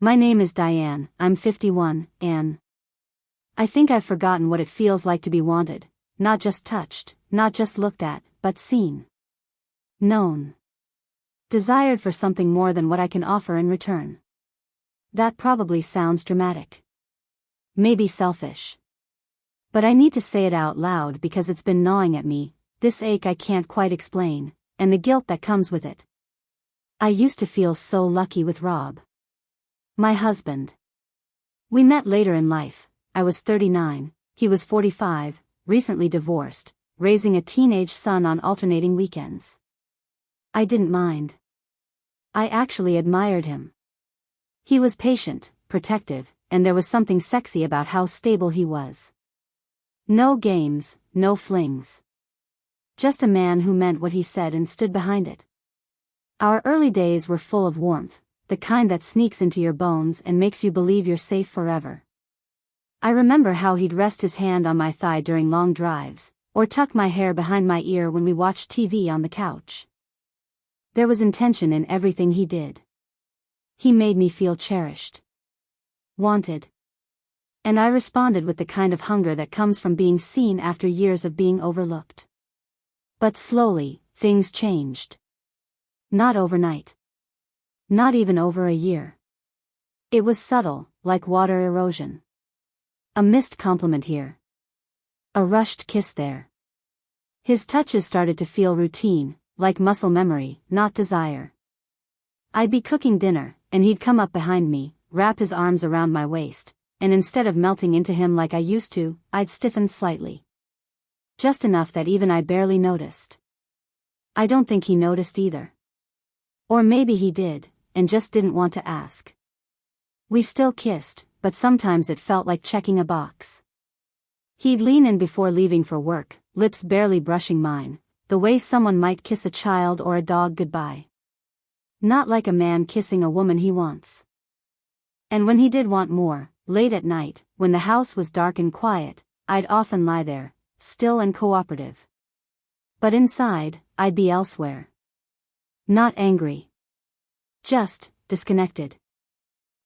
My name is Diane, I'm 51, and I think I've forgotten what it feels like to be wanted, not just touched, not just looked at, but seen. Known. Desired for something more than what I can offer in return. That probably sounds dramatic. Maybe selfish. But I need to say it out loud because it's been gnawing at me, this ache I can't quite explain, and the guilt that comes with it. I used to feel so lucky with Rob. My husband. We met later in life. I was 39, he was 45, recently divorced, raising a teenage son on alternating weekends. I didn't mind. I actually admired him. He was patient, protective, and there was something sexy about how stable he was. No games, no flings. Just a man who meant what he said and stood behind it. Our early days were full of warmth, the kind that sneaks into your bones and makes you believe you're safe forever. I remember how he'd rest his hand on my thigh during long drives, or tuck my hair behind my ear when we watched TV on the couch. There was intention in everything he did. He made me feel cherished. Wanted. And I responded with the kind of hunger that comes from being seen after years of being overlooked. But slowly, things changed. Not overnight. Not even over a year. It was subtle, like water erosion. A missed compliment here. A rushed kiss there. His touches started to feel routine, like muscle memory, not desire. I'd be cooking dinner, and he'd come up behind me, wrap his arms around my waist, and instead of melting into him like I used to, I'd stiffen slightly. Just enough that even I barely noticed. I don't think he noticed either. Or maybe he did, and just didn't want to ask. We still kissed, but sometimes it felt like checking a box. He'd lean in before leaving for work, lips barely brushing mine, the way someone might kiss a child or a dog goodbye. Not like a man kissing a woman he wants. And when he did want more, late at night, when the house was dark and quiet, I'd often lie there, still and cooperative. But inside, I'd be elsewhere. Not angry. Just disconnected.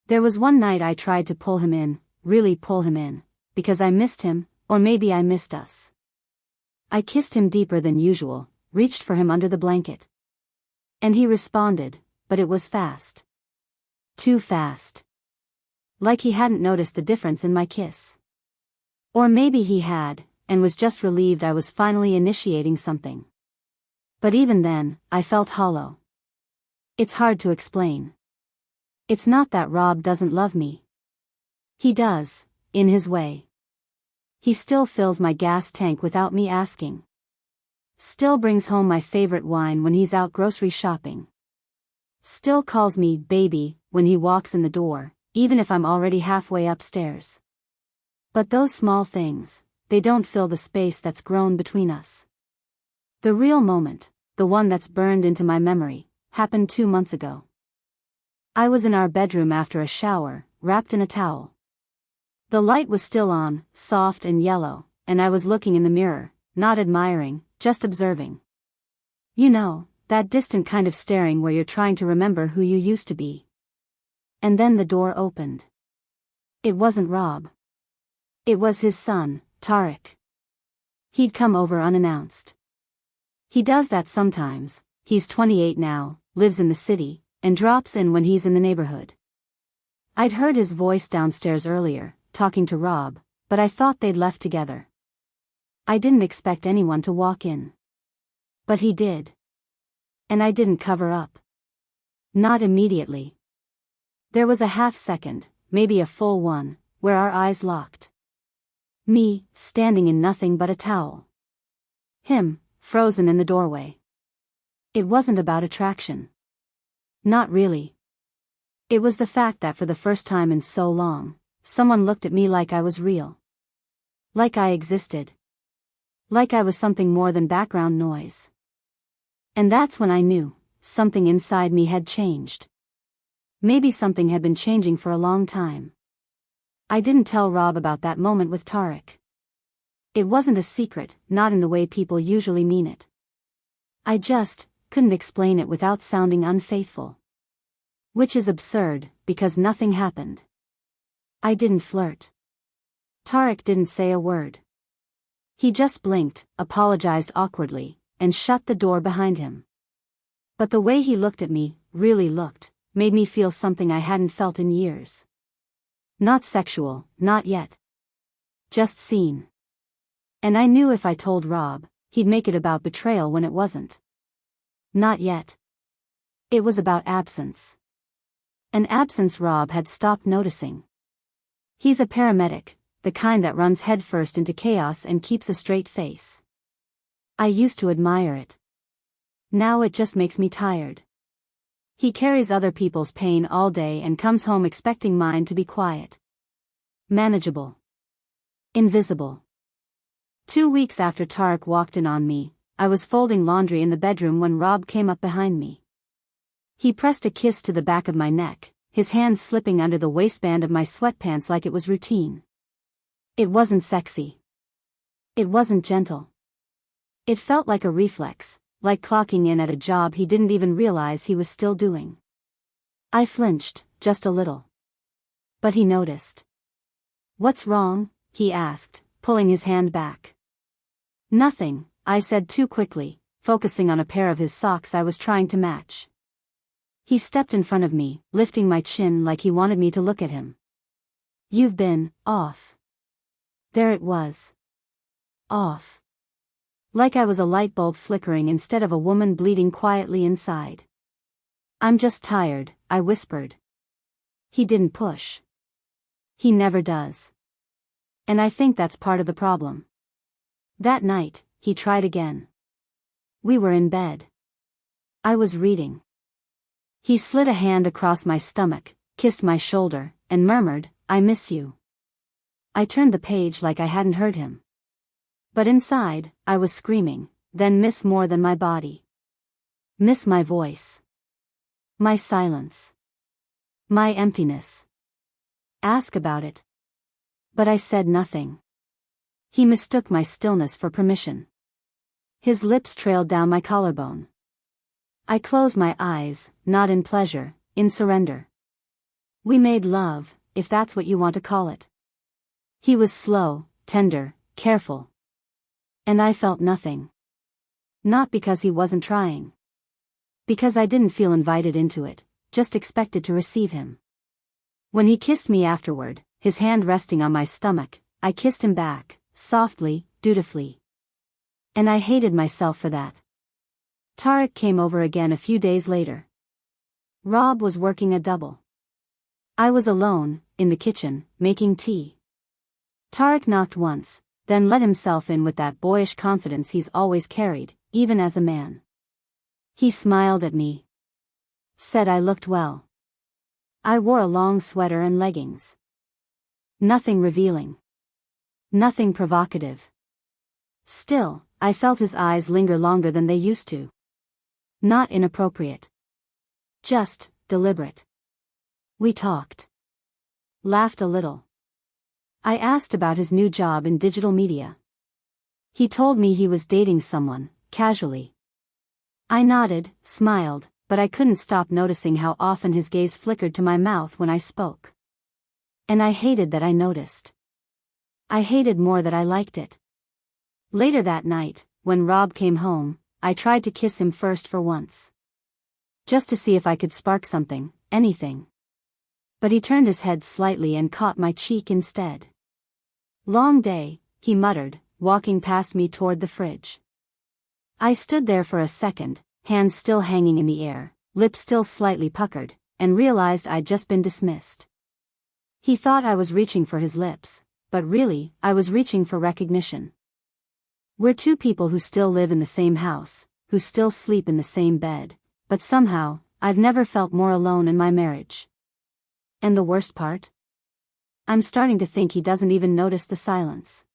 There was one night I tried to pull him in, really pull him in, because I missed him, or maybe I missed us. I kissed him deeper than usual, reached for him under the blanket. And he responded, but it was fast. Too fast. Like he hadn't noticed the difference in my kiss. Or maybe he had, and was just relieved I was finally initiating something. But even then, I felt hollow. It's hard to explain. It's not that Rob doesn't love me. He does, in his way. He still fills my gas tank without me asking. Still brings home my favorite wine when he's out grocery shopping. Still calls me baby when he walks in the door, even if I'm already halfway upstairs. But those small things, they don't fill the space that's grown between us. The real moment, the one that's burned into my memory, happened 2 months ago. I was in our bedroom after a shower, wrapped in a towel. The light was still on, soft and yellow, and I was looking in the mirror, not admiring, just observing. You know, that distant kind of staring where you're trying to remember who you used to be. And then the door opened. It wasn't Rob. It was his son, Tarek. He'd come over unannounced. He does that sometimes. He's 28 now, lives in the city, and drops in when he's in the neighborhood. I'd heard his voice downstairs earlier, talking to Rob, but I thought they'd left together. I didn't expect anyone to walk in. But he did. And I didn't cover up. Not immediately. There was a half second, maybe a full one, where our eyes locked. Me, standing in nothing but a towel. Him, frozen in the doorway. It wasn't about attraction. Not really. It was the fact that for the first time in so long, someone looked at me like I was real. Like I existed. Like I was something more than background noise. And that's when I knew, something inside me had changed. Maybe something had been changing for a long time. I didn't tell Rob about that moment with Tarek. It wasn't a secret, not in the way people usually mean it. I just couldn't explain it without sounding unfaithful. Which is absurd, because nothing happened. I didn't flirt. Tarek didn't say a word. He just blinked, apologized awkwardly, and shut the door behind him. But the way he looked at me, really looked, made me feel something I hadn't felt in years. Not sexual, not yet. Just seen. And I knew if I told Rob, he'd make it about betrayal when it wasn't. Not yet. It was about absence. An absence Rob had stopped noticing. He's a paramedic, the kind that runs headfirst into chaos and keeps a straight face. I used to admire it. Now it just makes me tired. He carries other people's pain all day and comes home expecting mine to be quiet. Manageable. Invisible. 2 weeks after Tarek walked in on me, I was folding laundry in the bedroom when Rob came up behind me. He pressed a kiss to the back of my neck, his hand slipping under the waistband of my sweatpants like it was routine. It wasn't sexy. It wasn't gentle. It felt like a reflex, like clocking in at a job he didn't even realize he was still doing. I flinched, just a little. But he noticed. "What's wrong?" he asked, pulling his hand back. "Nothing," I said too quickly, focusing on a pair of his socks I was trying to match. He stepped in front of me, lifting my chin like he wanted me to look at him. "You've been off." There it was. Off. Like I was a light bulb flickering instead of a woman bleeding quietly inside. "I'm just tired," I whispered. He didn't push. He never does. And I think that's part of the problem. That night, he tried again. We were in bed. I was reading. He slid a hand across my stomach, kissed my shoulder, and murmured, "I miss you." I turned the page like I hadn't heard him. But inside, I was screaming, then miss more than my body. Miss my voice. My silence. My emptiness. Ask about it. But I said nothing. He mistook my stillness for permission. His lips trailed down my collarbone. I closed my eyes, not in pleasure, in surrender. We made love, if that's what you want to call it. He was slow, tender, careful. And I felt nothing. Not because he wasn't trying. Because I didn't feel invited into it, just expected to receive him. When he kissed me afterward, his hand resting on my stomach, I kissed him back, softly, dutifully. And I hated myself for that. Tarek came over again a few days later. Rob was working a double. I was alone, in the kitchen, making tea. Tarek knocked once, then let himself in with that boyish confidence he's always carried, even as a man. He smiled at me. Said I looked well. I wore a long sweater and leggings. Nothing revealing. Nothing provocative. Still, I felt his eyes linger longer than they used to. Not inappropriate. Just, deliberate. We talked. Laughed a little. I asked about his new job in digital media. He told me he was dating someone, casually. I nodded, smiled, but I couldn't stop noticing how often his gaze flickered to my mouth when I spoke. And I hated that I noticed. I hated more that I liked it. Later that night, when Rob came home, I tried to kiss him first for once. Just to see if I could spark something, anything. But he turned his head slightly and caught my cheek instead. "Long day," he muttered, walking past me toward the fridge. I stood there for a second, hands still hanging in the air, lips still slightly puckered, and realized I'd just been dismissed. He thought I was reaching for his lips, but really, I was reaching for recognition. We're two people who still live in the same house, who still sleep in the same bed, but somehow, I've never felt more alone in my marriage. And the worst part? I'm starting to think he doesn't even notice the silence.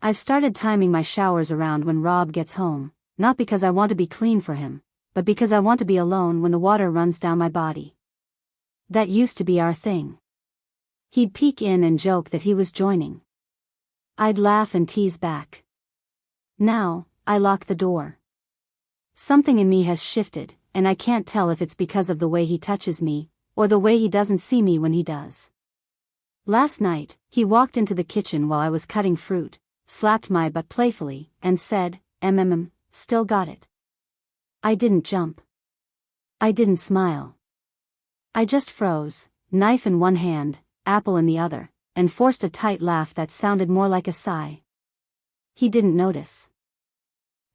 I've started timing my showers around when Rob gets home, not because I want to be clean for him, but because I want to be alone when the water runs down my body. That used to be our thing. He'd peek in and joke that he was joining. I'd laugh and tease back. Now, I lock the door. Something in me has shifted, and I can't tell if it's because of the way he touches me, or the way he doesn't see me when he does. Last night, he walked into the kitchen while I was cutting fruit, slapped my butt playfully, and said, still got it. I didn't jump. I didn't smile. I just froze, knife in one hand, apple in the other, and forced a tight laugh that sounded more like a sigh. He didn't notice.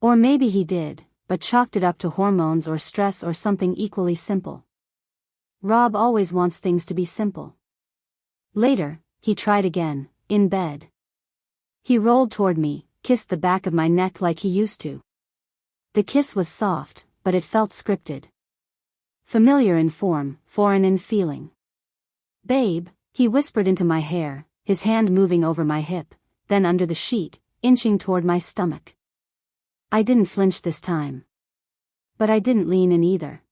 Or maybe he did, but chalked it up to hormones or stress or something equally simple. Rob always wants things to be simple. Later, he tried again, in bed. He rolled toward me, kissed the back of my neck like he used to. The kiss was soft, but it felt scripted. Familiar in form, foreign in feeling. Babe, he whispered into my hair, his hand moving over my hip, then under the sheet, inching toward my stomach. I didn't flinch this time. But I didn't lean in either.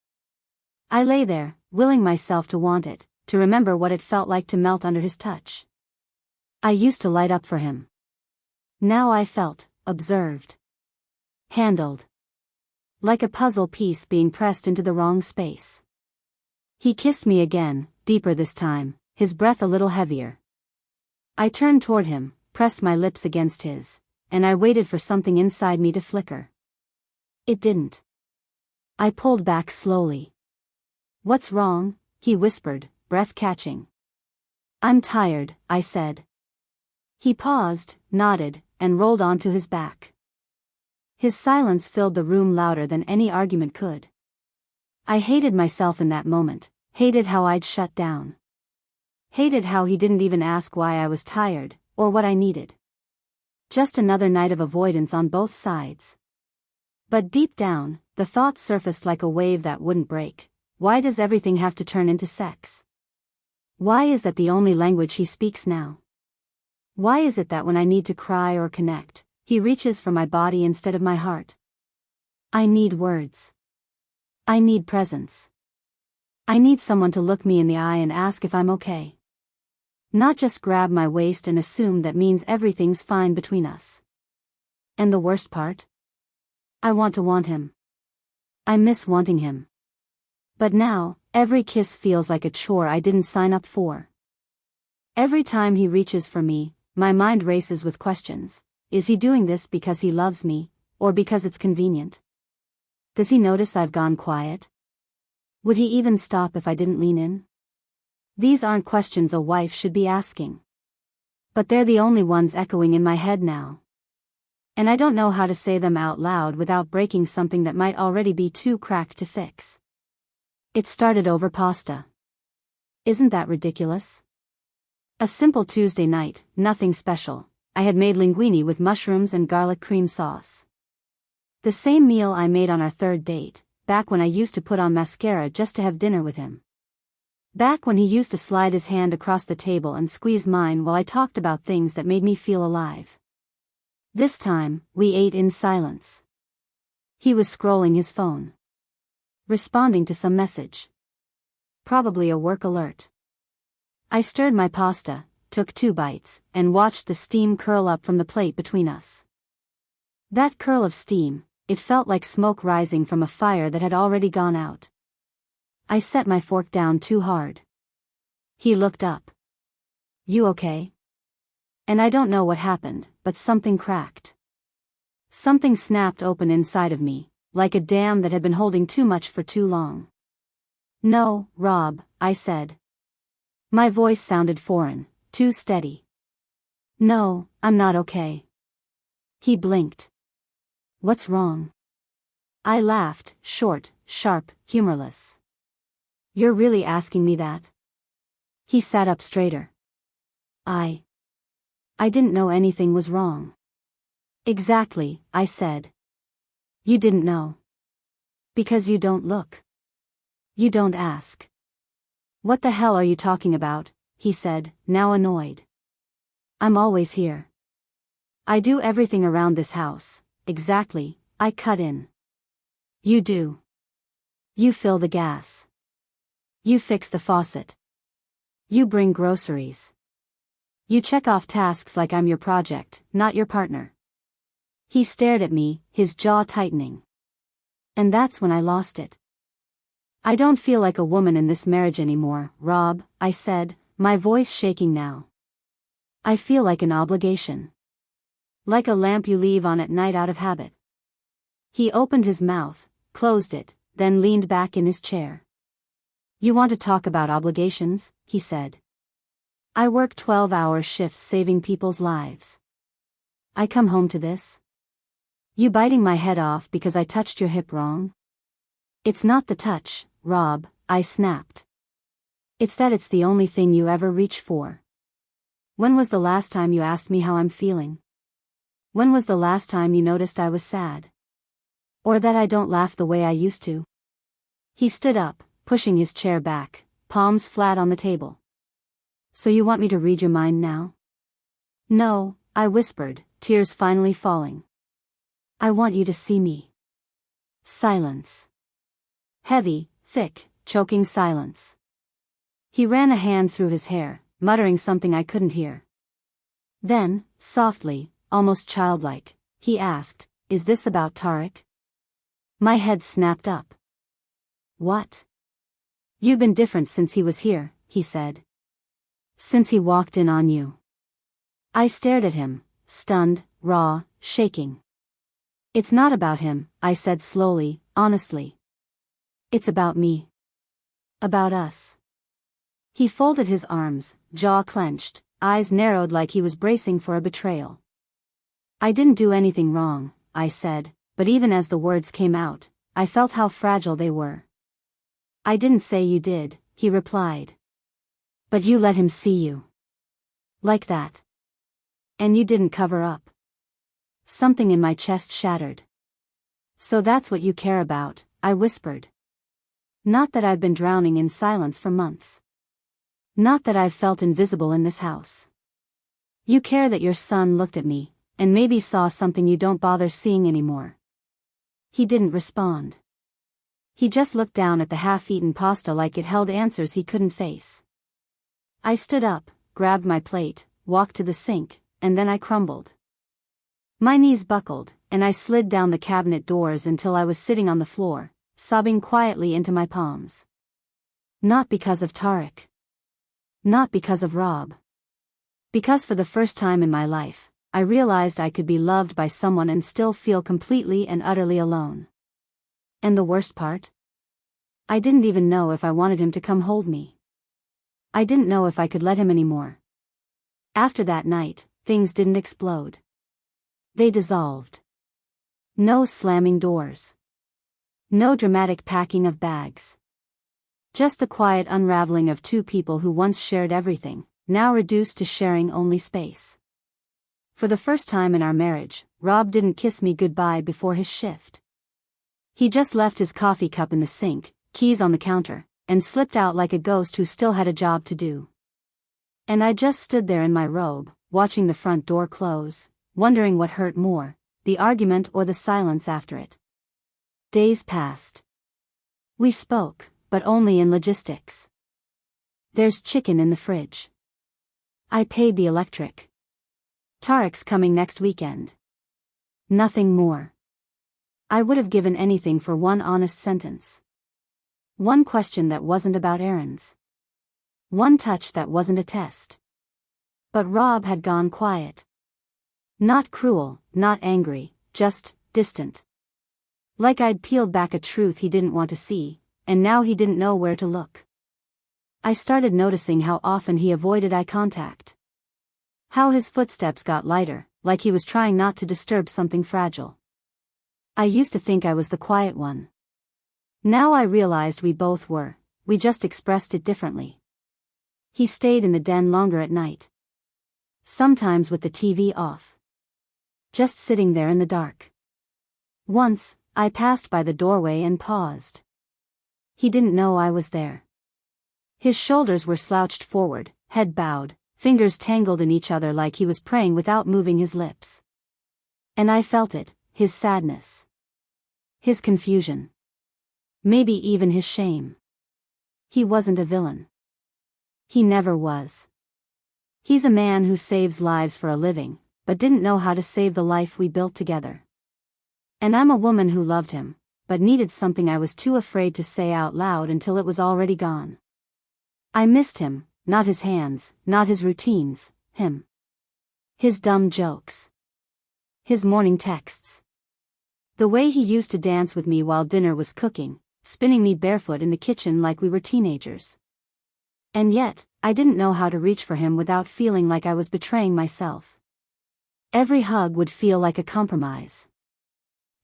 I lay there, willing myself to want it, to remember what it felt like to melt under his touch. I used to light up for him. Now I felt, observed. Handled. Like a puzzle piece being pressed into the wrong space. He kissed me again, deeper this time, his breath a little heavier. I turned toward him, pressed my lips against his, and I waited for something inside me to flicker. It didn't. I pulled back slowly. What's wrong? He whispered, breath catching. I'm tired, I said. He paused, nodded, and rolled onto his back. His silence filled the room louder than any argument could. I hated myself in that moment, hated how I'd shut down. Hated how he didn't even ask why I was tired, or what I needed. Just another night of avoidance on both sides. But deep down, the thought surfaced like a wave that wouldn't break. Why does everything have to turn into sex? Why is that the only language he speaks now? Why is it that when I need to cry or connect, he reaches for my body instead of my heart? I need words. I need presence. I need someone to look me in the eye and ask if I'm okay. Not just grab my waist and assume that means everything's fine between us. And the worst part? I want to want him. I miss wanting him. But now, every kiss feels like a chore I didn't sign up for. Every time he reaches for me, my mind races with questions. Is he doing this because he loves me, or because it's convenient? Does he notice I've gone quiet? Would he even stop if I didn't lean in? These aren't questions a wife should be asking. But they're the only ones echoing in my head now. And I don't know how to say them out loud without breaking something that might already be too cracked to fix. It started over pasta. Isn't that ridiculous? A simple Tuesday night, nothing special. I had made linguine with mushrooms and garlic cream sauce. The same meal I made on our third date, back when I used to put on mascara just to have dinner with him. Back when he used to slide his hand across the table and squeeze mine while I talked about things that made me feel alive. This time, we ate in silence. He was scrolling his phone. Responding to some message. Probably a work alert. I stirred my pasta, took 2 bites, and watched the steam curl up from the plate between us. That curl of steam, it felt like smoke rising from a fire that had already gone out. I set my fork down too hard. He looked up. You okay? And I don't know what happened, but something cracked. Something snapped open inside of me, like a dam that had been holding too much for too long. No, Rob, I said. My voice sounded foreign, too steady. No, I'm not okay. He blinked. What's wrong? I laughed, short, sharp, humorless. You're really asking me that? He sat up straighter. I didn't know anything was wrong. Exactly, I said. You didn't know. Because you don't look. You don't ask. What the hell are you talking about? He said, now annoyed. I'm always here. I do everything around this house, exactly, I cut in. You do. You fill the gas. You fix the faucet. You bring groceries. You check off tasks like I'm your project, not your partner. He stared at me, his jaw tightening. And that's when I lost it. I don't feel like a woman in this marriage anymore, Rob, I said, my voice shaking now. I feel like an obligation. Like a lamp you leave on at night out of habit. He opened his mouth, closed it, then leaned back in his chair. You want to talk about obligations, he said. I work 12-hour shifts saving people's lives. I come home to this? You biting my head off because I touched your hip wrong? It's not the touch, Rob, I snapped. It's that it's the only thing you ever reach for. When was the last time you asked me how I'm feeling? When was the last time you noticed I was sad? Or that I don't laugh the way I used to? He stood up, pushing his chair back, palms flat on the table. So you want me to read your mind now? No, I whispered, tears finally falling. I want you to see me. Silence. Heavy, thick, choking silence. He ran a hand through his hair, muttering something I couldn't hear. Then, softly, almost childlike, he asked, Is this about Tarek? My head snapped up. What? You've been different since he was here, he said. Since he walked in on you. I stared at him, stunned, raw, shaking. It's not about him, I said slowly, honestly. It's about me. About us. He folded his arms, jaw clenched, eyes narrowed like he was bracing for a betrayal. I didn't do anything wrong, I said, but even as the words came out, I felt how fragile they were. I didn't say you did, he replied. But you let him see you. Like that. And you didn't cover up. Something in my chest shattered. So that's what you care about, I whispered. Not that I've been drowning in silence for months. Not that I've felt invisible in this house. You care that your son looked at me, and maybe saw something you don't bother seeing anymore. He didn't respond. He just looked down at the half-eaten pasta like it held answers he couldn't face. I stood up, grabbed my plate, walked to the sink, and then I crumbled. My knees buckled, and I slid down the cabinet doors until I was sitting on the floor, sobbing quietly into my palms. Not because of Tarek. Not because of Rob. Because for the first time in my life, I realized I could be loved by someone and still feel completely and utterly alone. And the worst part? I didn't even know if I wanted him to come hold me. I didn't know if I could let him anymore. After that night, things didn't explode. They dissolved. No slamming doors. No dramatic packing of bags. Just the quiet unraveling of two people who once shared everything, now reduced to sharing only space. For the first time in our marriage, Rob didn't kiss me goodbye before his shift. He just left his coffee cup in the sink, keys on the counter, and slipped out like a ghost who still had a job to do. And I just stood there in my robe, watching the front door close, wondering what hurt more, the argument or the silence after it. Days passed. We spoke, but only in logistics. There's chicken in the fridge. I paid the electric. Tarek's coming next weekend. Nothing more. I would have given anything for one honest sentence. One question that wasn't about errands. One touch that wasn't a test. But Rob had gone quiet. Not cruel, not angry, just distant. Like I'd peeled back a truth he didn't want to see, and now he didn't know where to look. I started noticing how often he avoided eye contact. How his footsteps got lighter, like he was trying not to disturb something fragile. I used to think I was the quiet one. Now I realized we both were, we just expressed it differently. He stayed in the den longer at night. Sometimes with the TV off. Just sitting there in the dark. Once, I passed by the doorway and paused. He didn't know I was there. His shoulders were slouched forward, head bowed, fingers tangled in each other like he was praying without moving his lips. And I felt it, his sadness. His confusion. Maybe even his shame. He wasn't a villain. He never was. He's a man who saves lives for a living, but didn't know how to save the life we built together. And I'm a woman who loved him, but needed something I was too afraid to say out loud until it was already gone. I missed him, not his hands, not his routines, him. His dumb jokes. His morning texts. The way he used to dance with me while dinner was cooking, spinning me barefoot in the kitchen like we were teenagers. And yet, I didn't know how to reach for him without feeling like I was betraying myself. Every hug would feel like a compromise.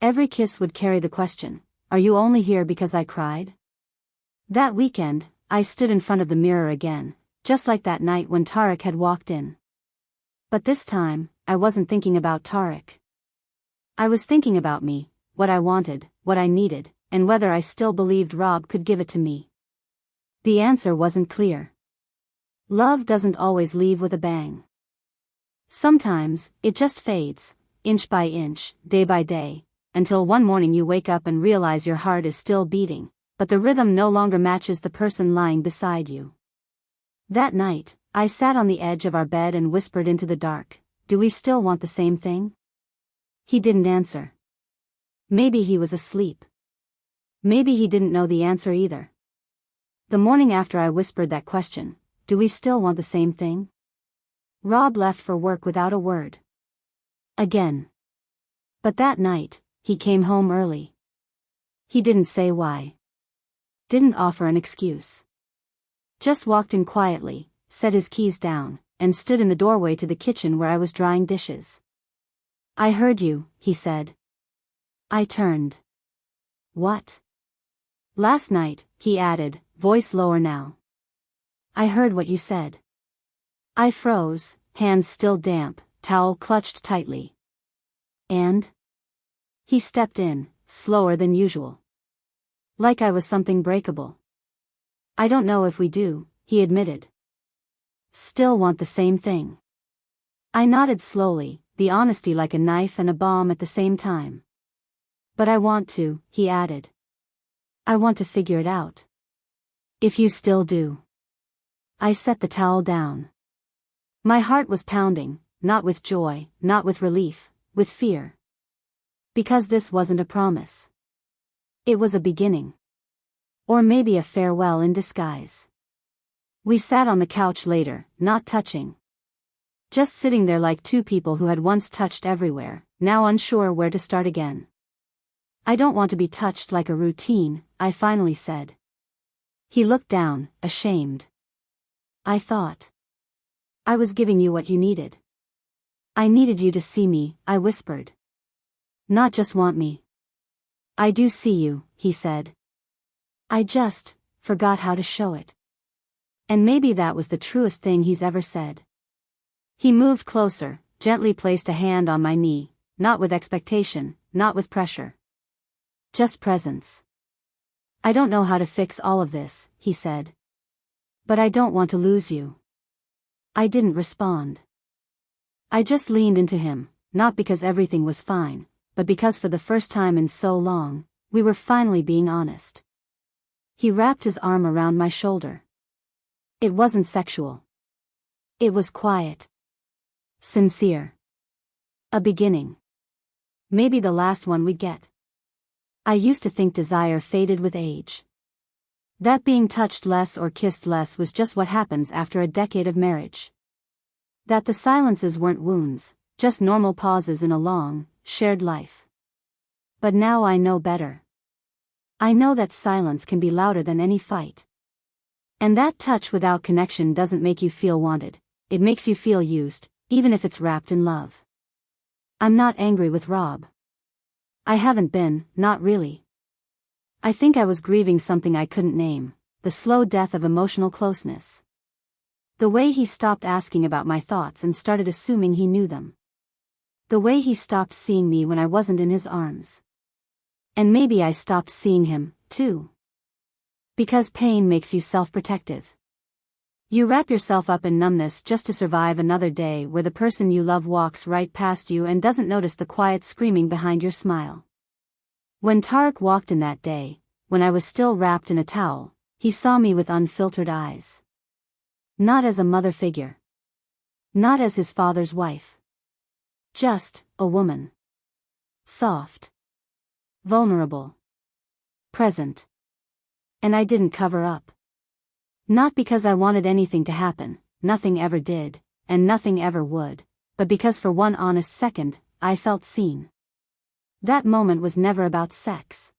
Every kiss would carry the question, "Are you only here because I cried?" That weekend, I stood in front of the mirror again, just like that night when Tarek had walked in. But this time, I wasn't thinking about Tarek. I was thinking about me, what I wanted, what I needed, and whether I still believed Rob could give it to me. The answer wasn't clear. Love doesn't always leave with a bang. Sometimes, it just fades, inch by inch, day by day, until one morning you wake up and realize your heart is still beating, but the rhythm no longer matches the person lying beside you. That night, I sat on the edge of our bed and whispered into the dark, "Do we still want the same thing?" He didn't answer. Maybe he was asleep. Maybe he didn't know the answer either. The morning after I whispered that question, "Do we still want the same thing?" Rob left for work without a word. Again. But that night, he came home early. He didn't say why. Didn't offer an excuse. Just walked in quietly, set his keys down, and stood in the doorway to the kitchen where I was drying dishes. "I heard you," he said. I turned. "What?" "Last night," he added, voice lower now. "I heard what you said." I froze, hands still damp, towel clutched tightly. "And?" He stepped in, slower than usual. Like I was something breakable. "I don't know if we do," he admitted. "Still want the same thing." I nodded slowly, the honesty like a knife and a bomb at the same time. "But I want to," he added. "I want to figure it out. If you still do." I set the towel down. My heart was pounding, not with joy, not with relief, with fear. Because this wasn't a promise. It was a beginning. Or maybe a farewell in disguise. We sat on the couch later, not touching. Just sitting there like two people who had once touched everywhere, now unsure where to start again. "I don't want to be touched like a routine," I finally said. He looked down, ashamed. "I thought I was giving you what you needed." "I needed you to see me," I whispered. "Not just want me." "I do see you," he said. "I just forgot how to show it." And maybe that was the truest thing he's ever said. He moved closer, gently placed a hand on my knee, not with expectation, not with pressure. Just presence. "I don't know how to fix all of this," he said. "But I don't want to lose you." I didn't respond. I just leaned into him, not because everything was fine, but because for the first time in so long, we were finally being honest. He wrapped his arm around my shoulder. It wasn't sexual. It was quiet. Sincere. A beginning. Maybe the last one we'd get. I used to think desire faded with age. That being touched less or kissed less was just what happens after a decade of marriage. That the silences weren't wounds, just normal pauses in a long, shared life. But now I know better. I know that silence can be louder than any fight. And that touch without connection doesn't make you feel wanted, it makes you feel used, even if it's wrapped in love. I'm not angry with Rob. I haven't been, not really. I think I was grieving something I couldn't name, the slow death of emotional closeness. The way he stopped asking about my thoughts and started assuming he knew them. The way he stopped seeing me when I wasn't in his arms. And maybe I stopped seeing him, too. Because pain makes you self-protective. You wrap yourself up in numbness just to survive another day where the person you love walks right past you and doesn't notice the quiet screaming behind your smile. When Tarek walked in that day, when I was still wrapped in a towel, he saw me with unfiltered eyes. Not as a mother figure. Not as his father's wife. Just a woman. Soft. Vulnerable. present. And I didn't cover up. Not because I wanted anything to happen, nothing ever did, and nothing ever would, but because for one honest second, I felt seen. That moment was never about sex.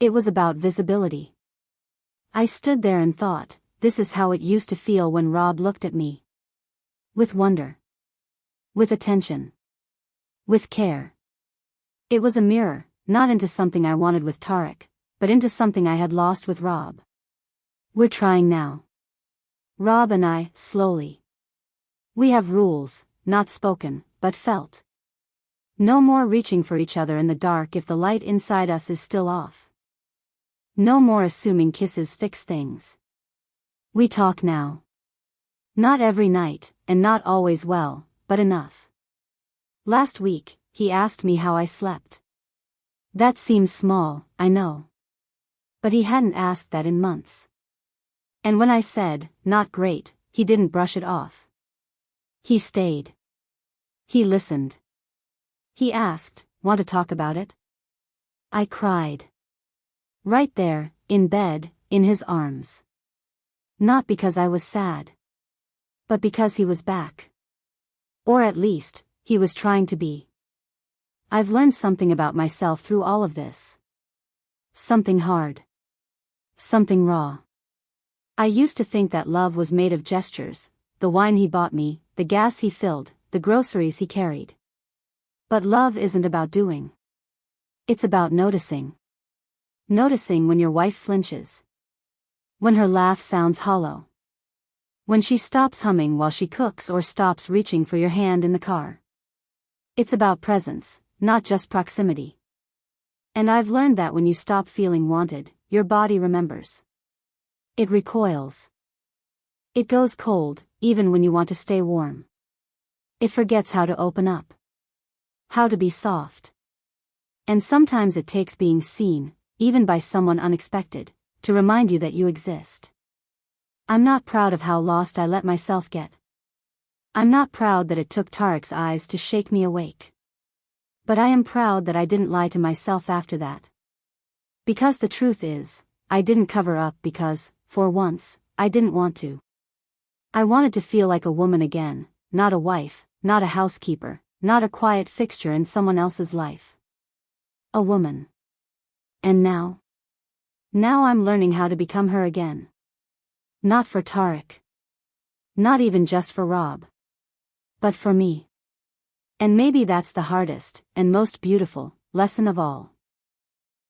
It was about visibility. I stood there and thought, this is how it used to feel when Rob looked at me. With wonder. With attention. With care. It was a mirror, not into something I wanted with Tarek, but into something I had lost with Rob. We're trying now. Rob and I, slowly. We have rules, not spoken, but felt. No more reaching for each other in the dark if the light inside us is still off. No more assuming kisses fix things. We talk now. Not every night, and not always well, but enough. Last week, he asked me how I slept. That seems small, I know. But he hadn't asked that in months. And when I said, not great, he didn't brush it off. He stayed. He listened. He asked, want to talk about it? I cried. Right there, in bed, in his arms. Not because I was sad. But because he was back. Or at least, he was trying to be. I've learned something about myself through all of this. Something hard. Something raw. I used to think that love was made of gestures, the wine he bought me, the gas he filled, the groceries he carried. But love isn't about doing. It's about noticing. Noticing when your wife flinches. When her laugh sounds hollow. When she stops humming while she cooks or stops reaching for your hand in the car. It's about presence, not just proximity. And I've learned that when you stop feeling wanted, your body remembers. It recoils. It goes cold, even when you want to stay warm. It forgets how to open up. How to be soft. And sometimes it takes being seen, even by someone unexpected, to remind you that you exist. I'm not proud of how lost I let myself get. I'm not proud that it took Tarek's eyes to shake me awake. But I am proud that I didn't lie to myself after that. Because the truth is, I didn't cover up because, for once, I didn't want to. I wanted to feel like a woman again, not a wife, not a housekeeper, not a quiet fixture in someone else's life. A woman. And now? Now I'm learning how to become her again. Not for Tarek. Not even just for Rob. But for me. And maybe that's the hardest, and most beautiful, lesson of all.